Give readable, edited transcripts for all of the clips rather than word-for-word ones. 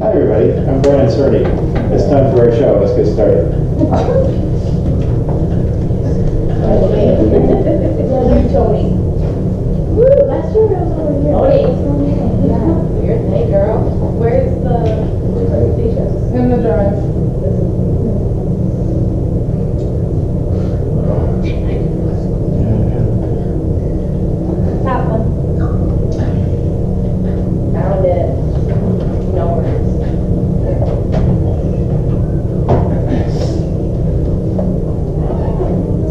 Hi everybody, I'm Brandon Cerny. It's time for our show. Let's get started. Toni. Woo, last year I was over here. Toni. Yeah, weird. Hey girl. Where's the station? In the drive. Top one. Found it. No worries.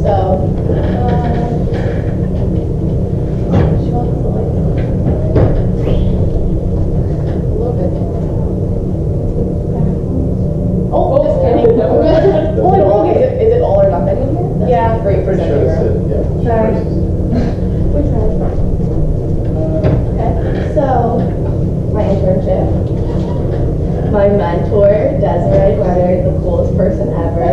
So, she wants the light. A little bit. Oh, just kidding. Oh, is it all or nothing in here? Yeah. Great for Sure, that's January. it. Yeah. Sorry. We tried. Okay, so my internship. My mentor, Desiree Leonard, the coolest person ever.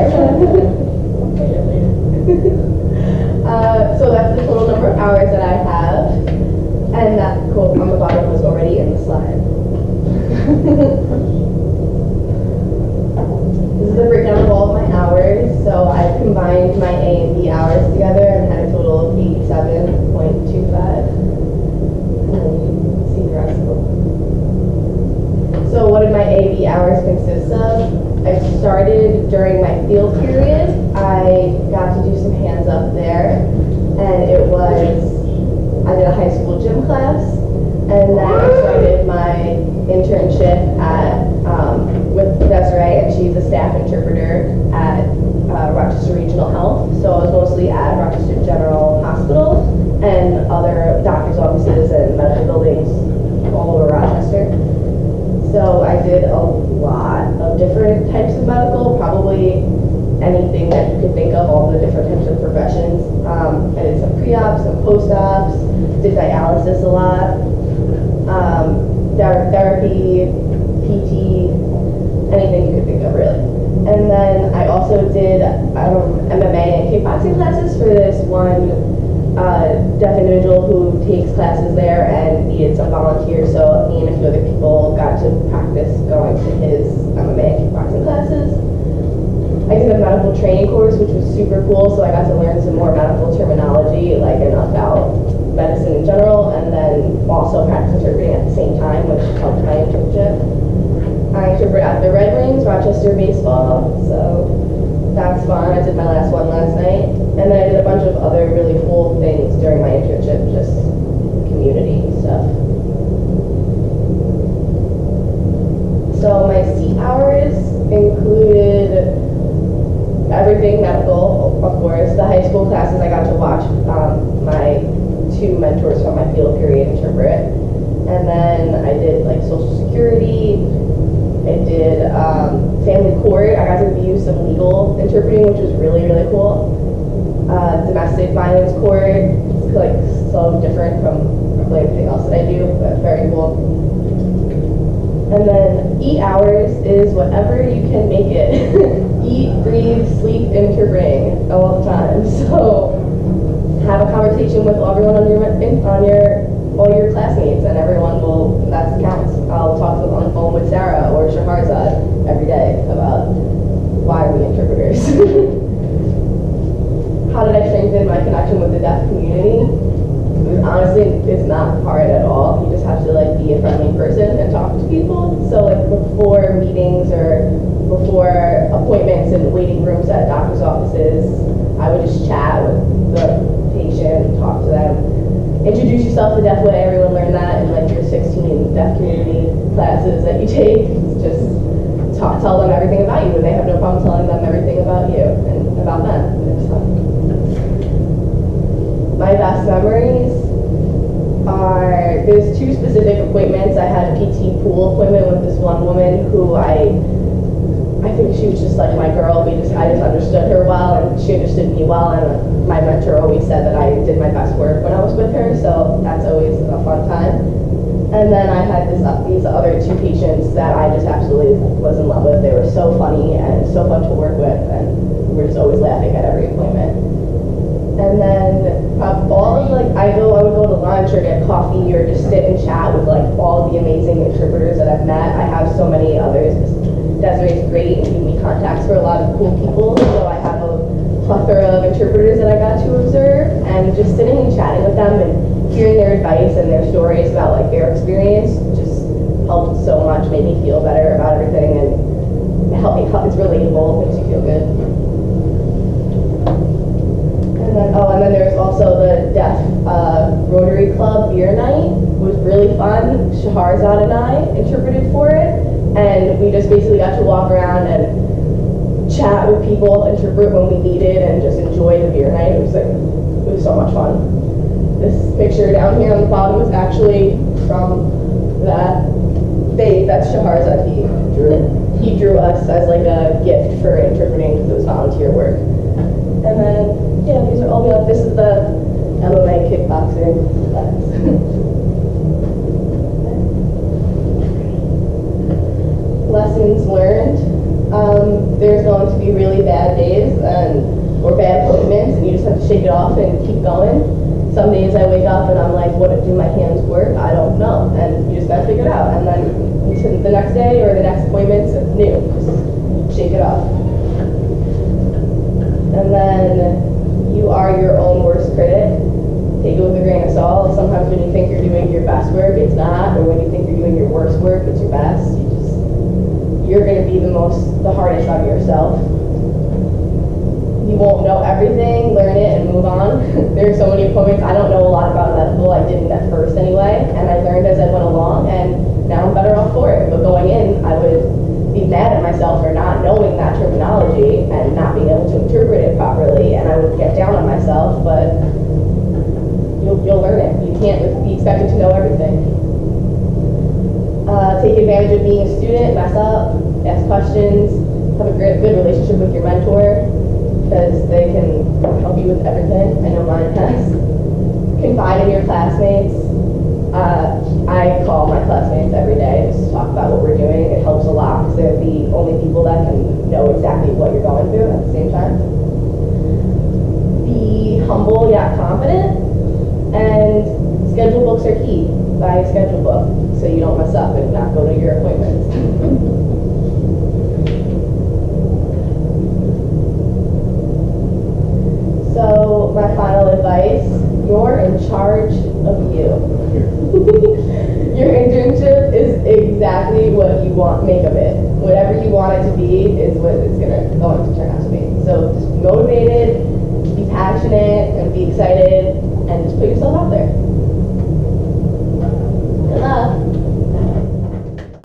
So that's the total number of hours that I have, and that quote on the bottom was already in the slide. This is the breakdown of all of my hours. So I combined my A and B hours together and had a total of 87.25. And then you can see the rest of them. So what did my A/B hours consist of? I started during my field period. I got to do some hands up there, and I did a high school gym class, and then I started my internship with Desiree, and she's a staff interpreter at Rochester Regional Health. So I was mostly at Rochester General Hospital and other doctors' offices and medical buildings all over Rochester. So I did a lot of different types of medical, probably anything that you could think of, all the different types of professions. I did some pre-ops, some post-ops, did dialysis a lot, therapy, PT, anything you could think of really. And then I also did MMA and kickboxing classes for this one deaf individual who takes classes there and needed some volunteers, so me and a few other people got to practice going to his MMA and kickboxing classes. I did a medical training course, which was super cool, so I got to learn some more medical terminology, like enough about medicine in general, and then also practice interpreting at the same time, which helped my internship. I interpret at the Red Wings, Rochester baseball, so that's fun. I did my last one last night. And then I did a bunch of other really cool things during my internship, just community stuff. So my C hours included everything medical, of course. The high school classes I got to watch my two mentors from my field period interpret. And then I did like Social Security. I did family court. I got to view some legal interpreting, which was really, really cool. Domestic violence court. It's like so different from everything else that I do, but very cool. And then E hours is whatever you can make it. Eat, breathe, sleep, interpreting all the time. So have a conversation with everyone on all your classmates, and everyone will, that counts. I'll talk to them on the phone with Sarah or Shaharzad every day about why are we interpreters. How did I strengthen my connection with the deaf community? Honestly, it's not hard at all. You just have to like be a friendly person and talk to people. So like before meetings or before appointments in waiting rooms at doctor's offices, I would just chat with the patient, talk to them. Introduce yourself the deaf way. Everyone learned that in like your 16 deaf community classes that you take. Just tell them everything about you, and they have no problem telling them everything about you and about them. It's fun. My best memories are, there's two specific appointments. I had a PT pool appointment with this one woman who I think she was just like my girl. I just understood her well, and she understood me well, and my mentor always said that I did my best work when I was with her, so that's always a fun time. And then I had these other two patients that I just absolutely was in love with. They were so funny and so fun to work with, and we were just always laughing at every appointment. And then I would go to lunch lunch or get coffee or just sit and chat with like all of the amazing interpreters that I've met. I have so many others. Desiree's great and giving me contacts for a lot of cool people, so I have a plethora of interpreters that I got to observe, and just sitting and chatting with them and hearing their advice and their stories about like their experience just helped so much, made me feel better about everything, and it's relatable, makes you feel good. And then there's also the Deaf Rotary Club beer night. It was really fun. Shaharzad and I interpreted for it, and we just basically got to walk around and chat with people, interpret when we needed, and just enjoy the beer night. It was so much fun. This picture down here on the bottom is actually from that babe. That's Shaharzad. He drew us as like a gift for interpreting because it was volunteer work. And then, yeah, these are all the, this is the MMA kickboxing class. Lessons learned. There's going to be really bad days or bad appointments, and you just have to shake it off and keep going. Some days I wake up and I'm like, what do my hands work? I don't know. And you just gotta figure it out. And then the next day or the next appointments, it's new. Just shake it off. And then you are your own worst critic. Take it with a grain of salt. Sometimes when you think you're doing your best work, it's not. Or when you think you're doing your worst work, it's your best. You're going to be the hardest on yourself. You won't know everything, learn it, and move on. There are so many appointments. I don't know a lot about medical. I didn't at first anyway, and I learned as I went along, and now I'm better off for it. But going in, I would be mad at myself for not knowing that terminology and not being able to interpret it properly, and I would get down on myself, but you'll learn it. You can't be expected to know everything. Take advantage of being a student, mess up, ask questions, have a good relationship with your mentor, because they can help you with everything. I know mine has. Confide in your classmates. I call my classmates every day just to talk about what we're doing. It helps a lot because they're the only people that can know exactly what you're going through at the same time. Be humble yet confident, and schedule books are key. Buy a schedule book so you don't mess up and not go to your appointments. So my final advice, you're in charge of you. Your internship is exactly what you make of it. Whatever you want it to be is what it's going to turn out to be. So just be motivated, be passionate, and be excited, and just put yourself out there. Good luck.